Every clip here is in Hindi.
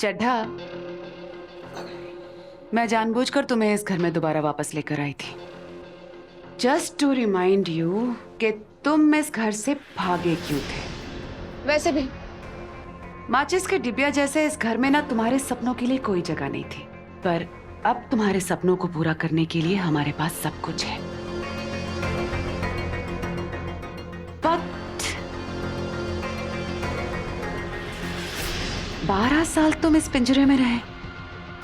चड्ढा, मैं जानबूझकर तुम्हें इस घर में दोबारा वापस लेकर आई थी, जस्ट टू रिमाइंड यू कि तुम इस घर से भागे क्यों थे। वैसे भी माचिस के डिबिया जैसे इस घर में ना तुम्हारे सपनों के लिए कोई जगह नहीं थी, पर अब तुम्हारे सपनों को पूरा करने के लिए हमारे पास सब कुछ है। बट 12 साल तुम इस पिंजरे में रहे।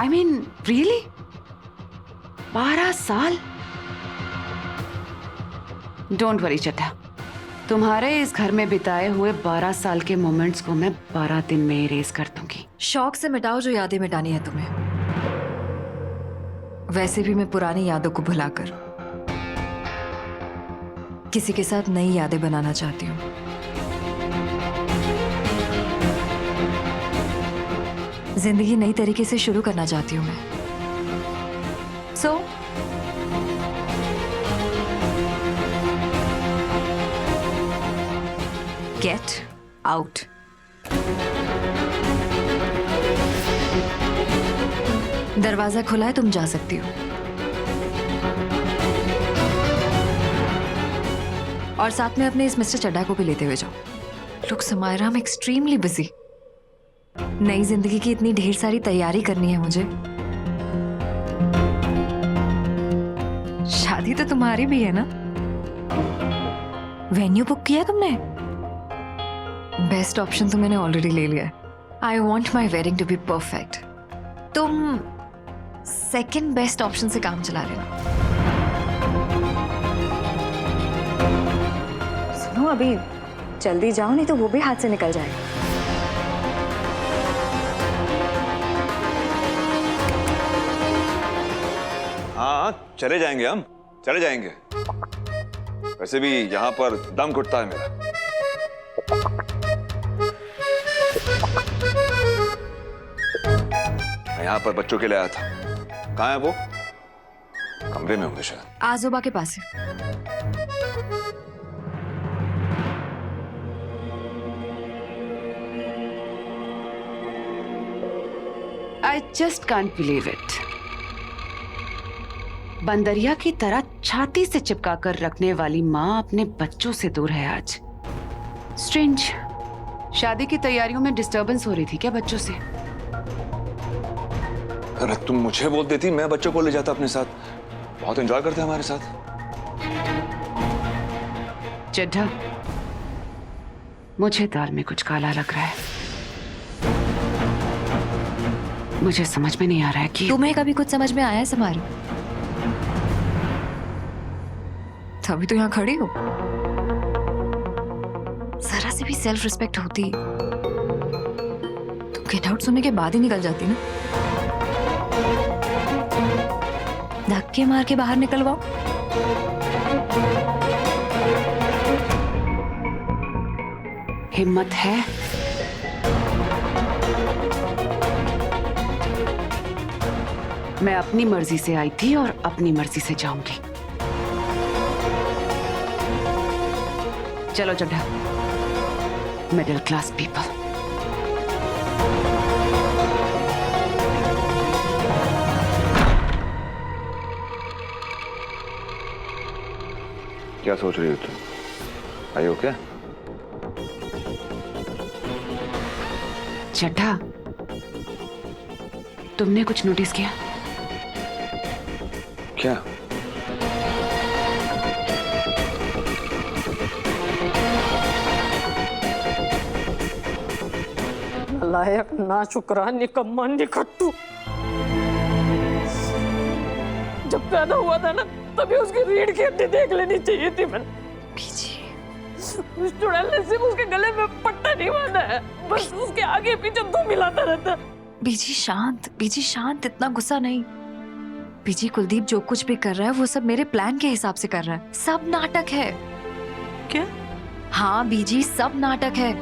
I mean, really? 12 साल? डोंट वरी चड्ढा, तुम्हारे इस घर में बिताए हुए 12 साल के मोमेंट्स को मैं 12 दिन में इरेज कर दूंगी। शौक से मिटाओ जो यादें मिटानी है तुम्हें। वैसे भी मैं पुरानी यादों को भुलाकर किसी के साथ नई यादें बनाना चाहती हूँ। जिंदगी नई तरीके से शुरू करना चाहती हूँ मैं। सो गेट आउट। दरवाजा खुला है, तुम जा सकती हो। और साथ में अपने इस मिस्टर चड्ढा को भी लेते हुए जाओ। Look Samaira, I am extremely busy. नई जिंदगी की इतनी ढेर सारी तैयारी करनी है मुझे। शादी तो तुम्हारी भी है ना? वेन्यू बुक किया तुमने? बेस्ट ऑप्शन तो मैंने ऑलरेडी ले लिया है। I want my wedding to be perfect. तुम सेकेंड बेस्ट ऑप्शन से काम चला लेना। सुनो, अभी जल्दी जाओ, नहीं तो वो भी हाथ से निकल जाएगा। हाँ, चले जाएंगे, हम चले जाएंगे। वैसे भी यहाँ पर दम घुटता है मेरा। मैं यहाँ पर बच्चों के लिए आया था। कहाँ है वो? कमरे में होंगे शायद। आजोबा के पास है। I just can't believe it. बंदरिया की तरह छाती से चिपका कर रखने वाली माँ अपने बच्चों से दूर है आज। स्ट्रेंज। शादी की तैयारियों में डिस्टरबेंस हो रही थी क्या बच्चों से? अरे तुम मुझे बोल देती, मैं बच्चों को ले जाता अपने साथ। बहुत एंजॉय करते हैं हमारे साथ। चड्ढा, मुझे दाल में कुछ काला लग रहा है। मुझे समझ में नहीं आ रहा है कि तुम्हें कभी कुछ समझ में आया है समारी? तभी तो यहाँ खड़ी हो। जरा से भी सेल्फ रिस्पेक्ट होती तो गेट आउट सुनने के बाद ही निकल जाती ना। धक्के मार के बाहर निकलवाओ। हिम्मत है? मैं अपनी मर्जी से आई थी और अपनी मर्जी से जाऊंगी। चलो चड्ढा, मिडिल क्लास पीपल। क्या सोच रही हो तुम? आई हो क्या? चड्ढा, तुमने कुछ नोटिस किया? क्या? नालायक, नाशुक्रा, निकम्मा, निकट्टू। जब पैदा हुआ था ना, तभी उसकी रीढ़ की हड्डी देख लेनी चाहिए थी मैंने। उस चुड़ैल ने सिर्फ उसके गले में पट्टा नहीं बांधा है, बस उसके आगे पीछे दो मिलाता रहता है। बीजी शांत, इतना गुस्सा नहीं। बीजी, कुलदीप जो कुछ भी कर रहा है वो सब मेरे प्लान के हिसाब से कर रहा है। सब नाटक है। क्या? हाँ बीजी, सब नाटक है।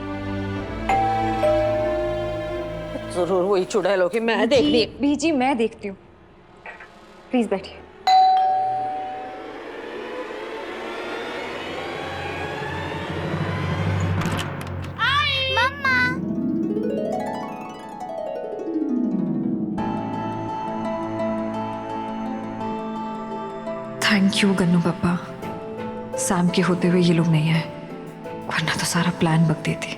जरूर वही चुड़ैल होगी। मैं देखनी। बीजी, मैं देखती हूँ। प्लीज बैठिए। थैंक यू गन्नू पापा। सैम के होते हुए ये लोग नहीं आए, वरना तो सारा प्लान बक देती।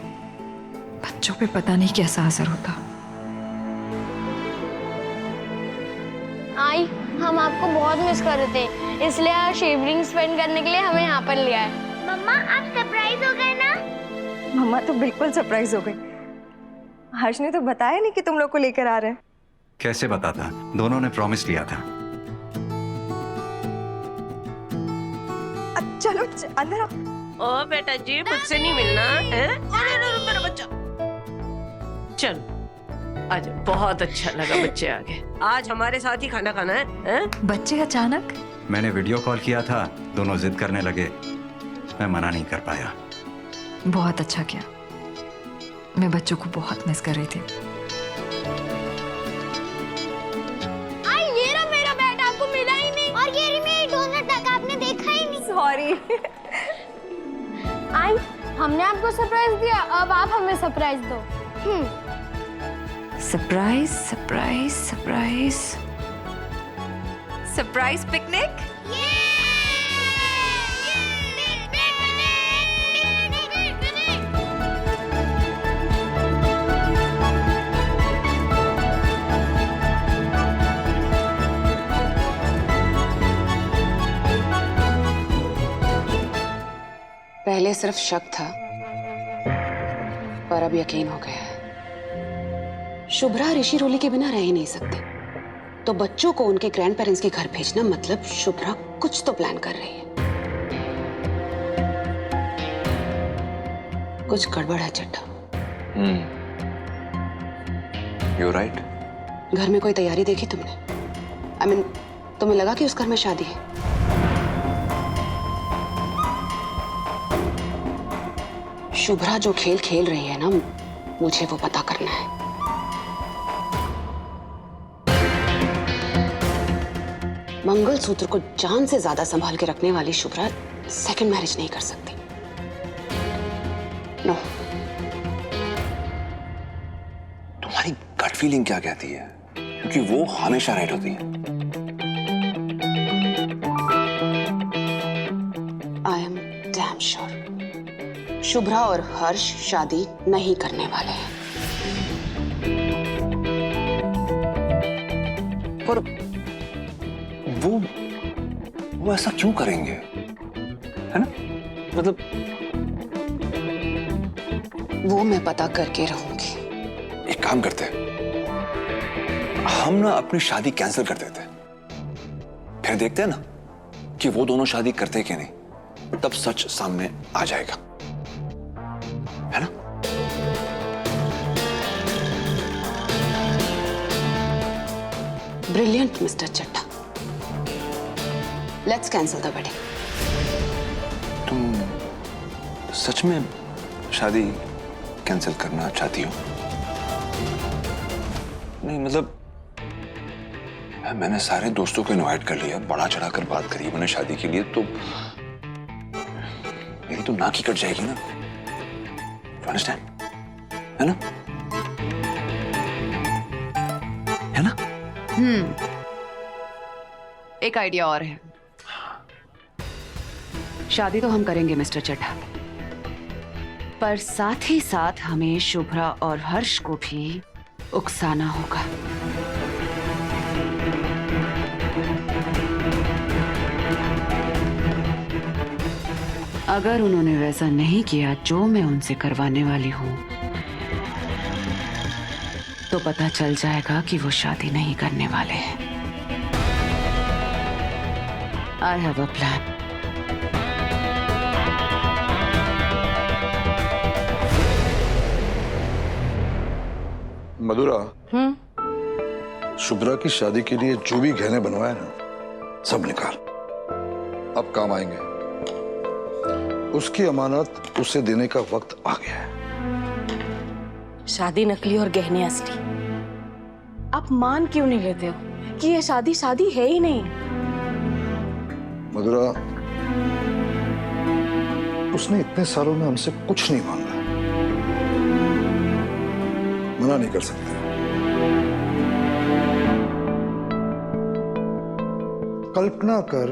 बच्चों पे पता नहीं कैसा असर होता। आई, हम आपको बहुत मिस कर रहे थे, इसलिए आज शेवरिंग स्पेंड करने के लिए हमें यहाँ पर लिया है। मम्मा आप सरप्राइज हो गए ना? मम्मा तो बिल्कुल सरप्राइज हो गई। हर्ष ने तो बताया नहीं कि तुम लोग को लेकर आ रहे हैं। कैसे बताता, दोनों ने प्रॉमिस लिया था। चलो अंदर आओ। ओ बेटा जी, मुझसे नहीं मिलना है? अरे मेरा बच्चा, चल आज बहुत अच्छा लगा बच्चे आ गए। आज हमारे साथ ही खाना खाना है? बच्चे अचानक? मैंने वीडियो कॉल किया था, दोनों जिद करने लगे, मैं मना नहीं कर पाया। बहुत अच्छा किया, मैं बच्चों को बहुत मिस कर रही थी। आई, ये रहा मेरा बैट, आपको मिला ही नहीं। और ये रही मेरी डोनट तक आपने देखा ही नहीं। सॉरी। आई, हमने आपको सरप्राइज दिया, अब आप हमें सरप्राइज दो। Surprise surprise surprise surprise picnic. पहले सिर्फ शक था, पर अब यकीन हो गया है। शुभ्रा ऋषि रोली के बिना रह ही नहीं सकती, तो बच्चों को उनके ग्रैंड पेरेंट्स के घर भेजना मतलब शुभ्रा कुछ तो प्लान कर रही है। कुछ गड़बड़ है चड्ढा। You right. घर में कोई तैयारी देखी तुमने? I mean, तुम्हें लगा कि उस घर में शादी है? शुभ्रा जो खेल खेल रही है ना, मुझे वो पता करना है। मंगलसूत्र को जान से ज्यादा संभाल के रखने वाली शुभ्रा सेकंड मैरिज नहीं कर सकती। नो। तुम्हारी गट फीलिंग क्या कहती है? क्योंकि वो हमेशा राइट होती है। I am damn sure Shubhra और हर्ष शादी नहीं करने वाले हैं। पर वो ऐसा क्यों करेंगे, है ना? मतलब वो मैं पता करके रहूंगी। एक काम करते हैं, हम ना अपनी शादी कैंसिल कर देते हैं, फिर देखते हैं ना कि वो दोनों शादी करते कि नहीं, तब सच सामने आ जाएगा, है ना? Brilliant mister Chadha. Let's cancel the wedding. तुम सच में शादी कैंसिल करना चाहती हो? नहीं मतलब मैंने सारे दोस्तों को इनवाइट कर लिया, बड़ा चढ़ाकर बात करी मैंने शादी के लिए, तो मेरी तो नाक ही कट जाएगी ना। अंडरस्टैंड, है ना? है ना? एक आइडिया और है। शादी तो हम करेंगे मिस्टर चड्ढा, पर साथ ही साथ हमें शुभ्रा और हर्ष को भी उकसाना होगा। अगर उन्होंने वैसा नहीं किया जो मैं उनसे करवाने वाली हूं, तो पता चल जाएगा कि वो शादी नहीं करने वाले हैं। I have a plan. Madhura, Shubhra की शादी के लिए जो भी गहने बनवाए ना, सब निकाल, अब काम आएंगे। उसकी अमानत उसे देने का वक्त आ गया है। शादी नकली और गहने असली। आप मान क्यों नहीं लेते हो कि ये शादी शादी है ही नहीं? मधुरा, उसने इतने सालों में हमसे कुछ नहीं मांगा, मना नहीं कर सकते। कल्पना कर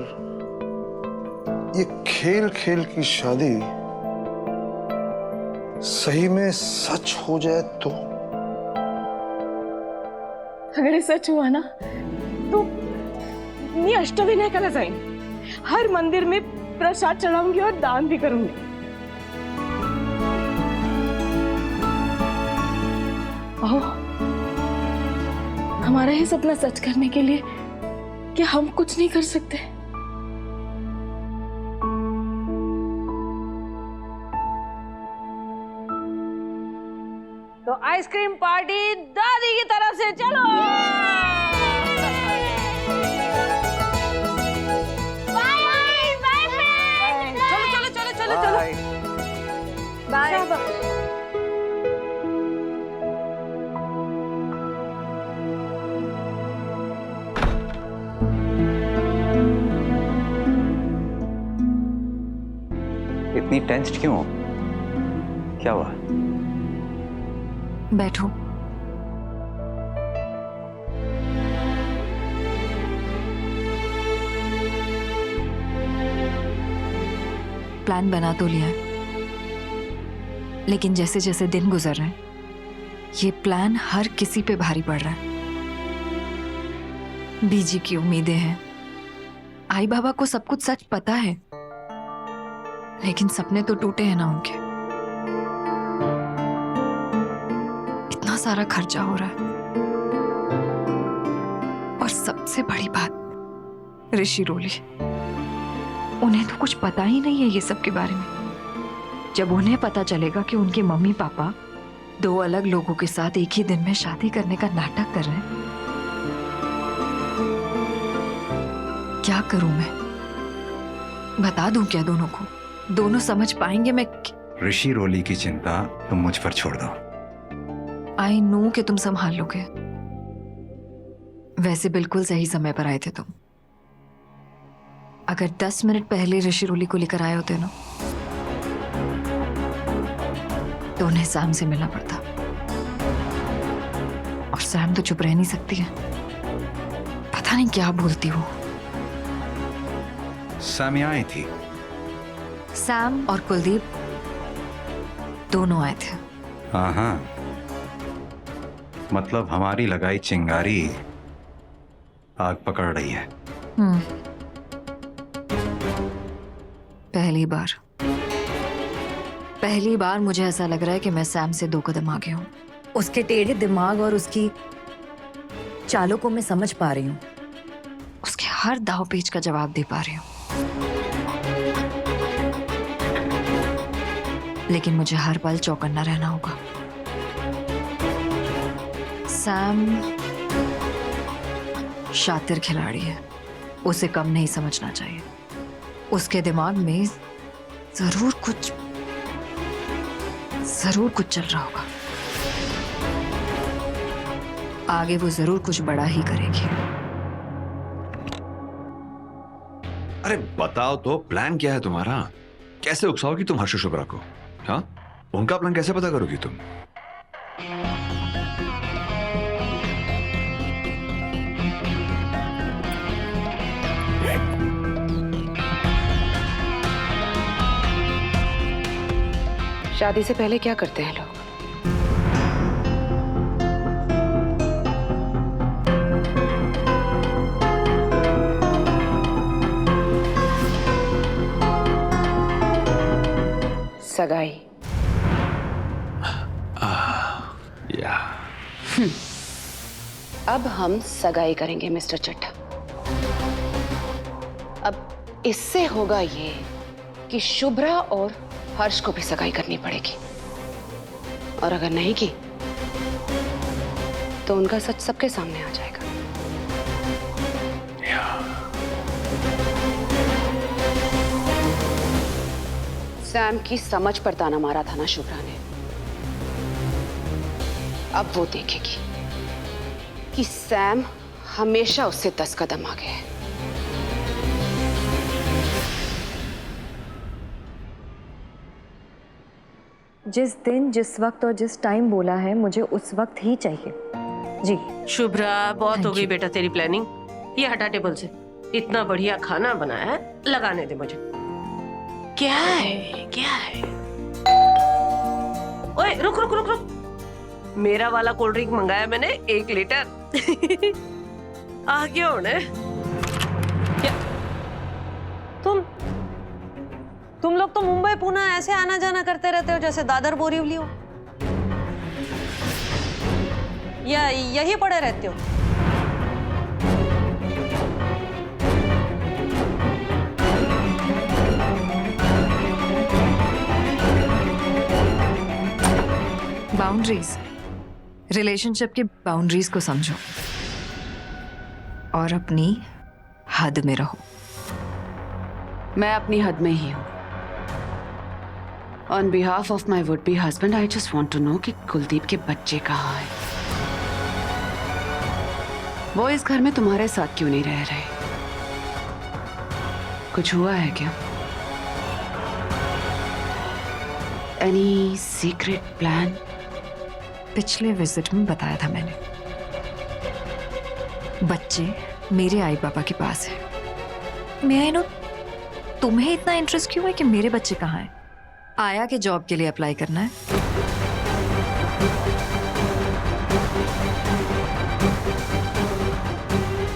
ये खेल खेल की शादी सही में सच हो जाए तो? अगर ये सच हुआ ना तो मी अष्टविनायकाला जाईन, हर मंदिर में प्रसाद चढ़ाऊंगी और दान भी करूंगी। ओह, हमारा ये सपना सच करने के लिए क्या हम कुछ नहीं कर सकते? तो आइसक्रीम पार्टी दादी की तरफ से चलो। चलो चलो चलो चलो चलो बाय। इतनी टेंस्ड क्यों हो? क्या हुआ? बैठो। प्लान बना तो लिया है, लेकिन जैसे जैसे दिन गुजर रहे हैं ये प्लान हर किसी पे भारी पड़ रहा है। बीजी की उम्मीदें हैं, आई बाबा को सब कुछ सच पता है, लेकिन सपने तो टूटे हैं ना उनके। इतना सारा खर्चा हो रहा है, और सबसे बड़ी बात ऋषि रोली, उन्हें तो कुछ पता ही नहीं है ये सब के बारे में। जब उन्हें पता चलेगा कि उनके मम्मी पापा दो अलग लोगों के साथ एक ही दिन में शादी करने का नाटक कर रहे हैं, क्या करूं मैं? बता दूं क्या दोनों को? दोनों समझ पाएंगे मैं? ऋषि रोली की चिंता तुम मुझ पर छोड़ दो। आई नो कि तुम संभाल लोगे। वैसे बिल्कुल सही समय पर आए थे तुम। अगर 10 मिनट पहले ऋषि रोली को लेकर आए होते ना तो उन्हें सैम से मिलना पड़ता, और सैम तो चुप रह नहीं सकती है। पता नहीं क्या बोलती हो। सैम यहाँ आई थी। सैम और कुलदीप दोनों आए थे। हाँ, मतलब हमारी लगाई चिंगारी आग पकड़ रही है। पहली बार मुझे ऐसा लग रहा है कि मैं सैम से 2 कदम आगे हूं। उसके टेढ़े दिमाग और उसकी चालों को मैं समझ पा रही हूं। उसके हर दाव पेच का जवाब दे पा रही हूं। लेकिन मुझे हर पल चौकन्ना रहना होगा। सैम शातिर खिलाड़ी है, उसे कम नहीं समझना चाहिए। उसके दिमाग में जरूर कुछ चल रहा होगा। आगे वो जरूर कुछ बड़ा ही करेगी। अरे बताओ तो, प्लान क्या है तुम्हारा? कैसे उकसाओगी तुम हर्ष शुभ्रा को? हाँ, उनका प्लान कैसे पता करोगी तुम? शादी से पहले क्या करते हैं लोग? सगाई। या अब हम सगाई करेंगे मिस्टर चड्ढा। अब इससे होगा ये कि शुभ्रा और हर्ष को भी सगाई करनी पड़ेगी, और अगर नहीं की तो उनका सच सबके सामने आ जाएगा। सैम की समझ पर ताना मारा था ना शुभ्रा ने, अब वो देखेगी कि सैम हमेशा उससे 10 कदम आगे है। जिस दिन, जिस वक्त और जिस टाइम बोला है मुझे उस वक्त ही चाहिए। जी शुभ्रा, बहुत हो गई बेटा तेरी प्लानिंग। ये हटा टेबल से। इतना बढ़िया खाना बनाया है, लगाने दे मुझे। क्या है क्या है? ओए रुक रुक रुक रुक, मेरा वाला कोल्ड ड्रिंक मंगाया मैंने 1 लीटर। आ गया होने। क्या तुम लोग तो मुंबई पुणे ऐसे आना जाना करते रहते हो जैसे दादर बोरीवली हो, या यही पड़े रहते हो? बाउंड्रीज, रिलेशनशिप की बाउंड्रीज को समझो और अपनी हद में रहो। मैं अपनी हद में ही हूं। On behalf of my would be husband I just want to know कि कुलदीप के बच्चे कहाँ हैं। वो इस घर में तुम्हारे साथ क्यों नहीं रह रहे? कुछ हुआ है क्या? Any secret plan? पिछले विजिट में बताया था मैंने, बच्चे मेरे आई पापा के पास है। मैं नो, तुम्हें इतना इंटरेस्ट क्यों है कि मेरे बच्चे कहाँ हैं? आया के जॉब के लिए अप्लाई करना है?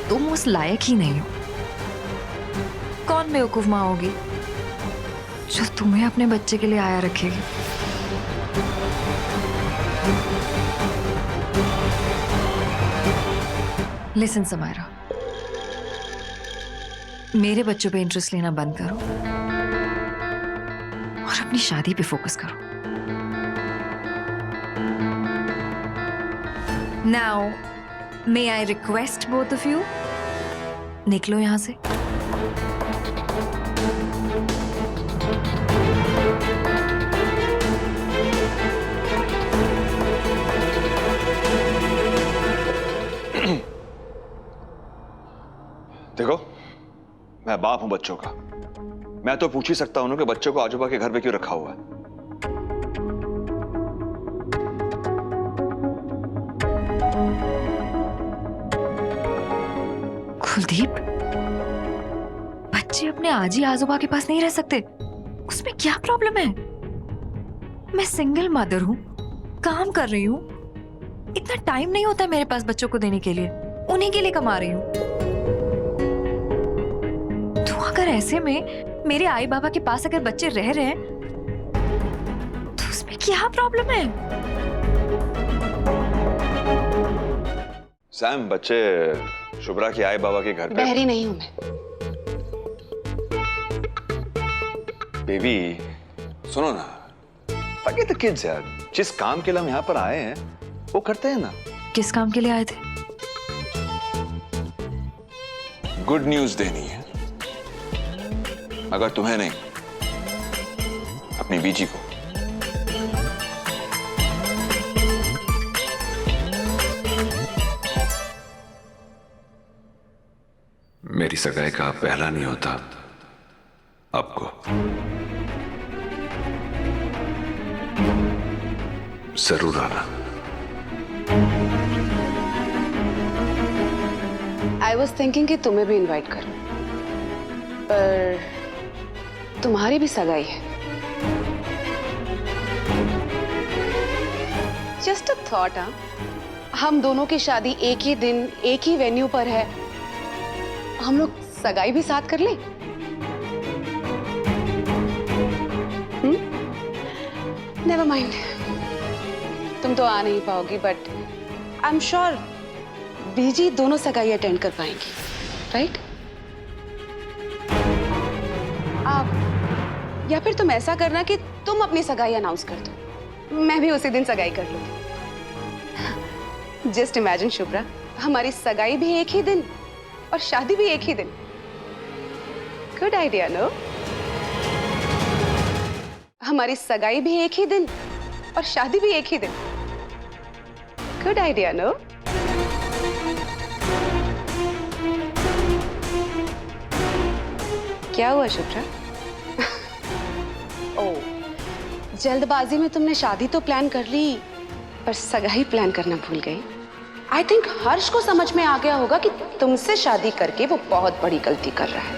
तुम उस लायक ही नहीं हो। कौन बेवकूफ माँ होगी जो तुम्हें अपने बच्चे के लिए आया रखेगी? लिसन समायरा, मेरे बच्चों पे इंटरेस्ट लेना बंद करो और अपनी शादी पे फोकस करो। Now may I request both of you, निकलो यहां से। देखो, मैं बाप हूं बच्चों का। मैं तो पूछ ही सकता हूं ना कि बच्चों को आजूबा के घर पे क्यों रखा हुआ है। कुलदीप, बच्चे अपने आजी आजोबा के पास नहीं रह सकते, उसमें क्या प्रॉब्लम है? मैं सिंगल मदर हूं, काम कर रही हूं, इतना टाइम नहीं होता मेरे पास बच्चों को देने के लिए, उन्हीं के लिए कमा रही हूं। तो अगर ऐसे में मेरे आई बाबा के पास अगर बच्चे रह रहे हैं तो उसमें क्या प्रॉब्लम है? सैम, बच्चे शुभ्रा की आई बाबा के घर पे। बहरी नहीं हूं मैं। बेबी सुनो ना, फॉरगेट द किड्स यार। जिस काम के लिए हम यहाँ पर आए हैं वो करते हैं ना। किस काम के लिए आए थे? गुड न्यूज देनी है, मगर तुम्हें नहीं, अपनी बीजी को। मेरी सगाई का पहला नहीं होता आपको। जरूर आना। आई वॉज थिंकिंग कि तुम्हें भी इनवाइट करूं, पर तुम्हारी भी सगाई है। Just a thought. हम दोनों की शादी एक ही दिन एक ही वेन्यू पर है, हम लोग सगाई भी साथ कर लें। नेवर माइंड, तुम तो आ नहीं पाओगी, बट आई एम श्योर बीजी दोनों सगाई अटेंड कर पाएंगी, राइट? आप या फिर तुम ऐसा करना कि तुम अपनी सगाई अनाउंस कर दो, मैं भी उसी दिन सगाई कर लूंगी। जस्ट इमेजिन शुभ्रा, हमारी सगाई भी एक ही दिन और शादी भी एक ही दिन। Good idea no? हमारी सगाई भी एक ही दिन और शादी भी एक ही दिन। Good idea no? क्या हुआ शुभ्रा? ओह, जल्दबाजी में तुमने शादी तो प्लान कर ली, पर सगाई प्लान करना भूल गई। आई थिंक हर्ष को समझ में आ गया होगा कि तुमसे शादी करके वो बहुत बड़ी गलती कर रहा है।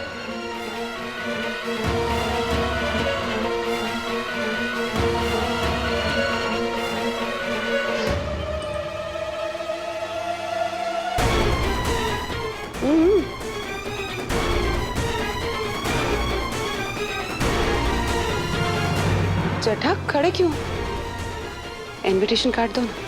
जेठा खड़े क्यों? इनविटेशन कार्ड दो ना।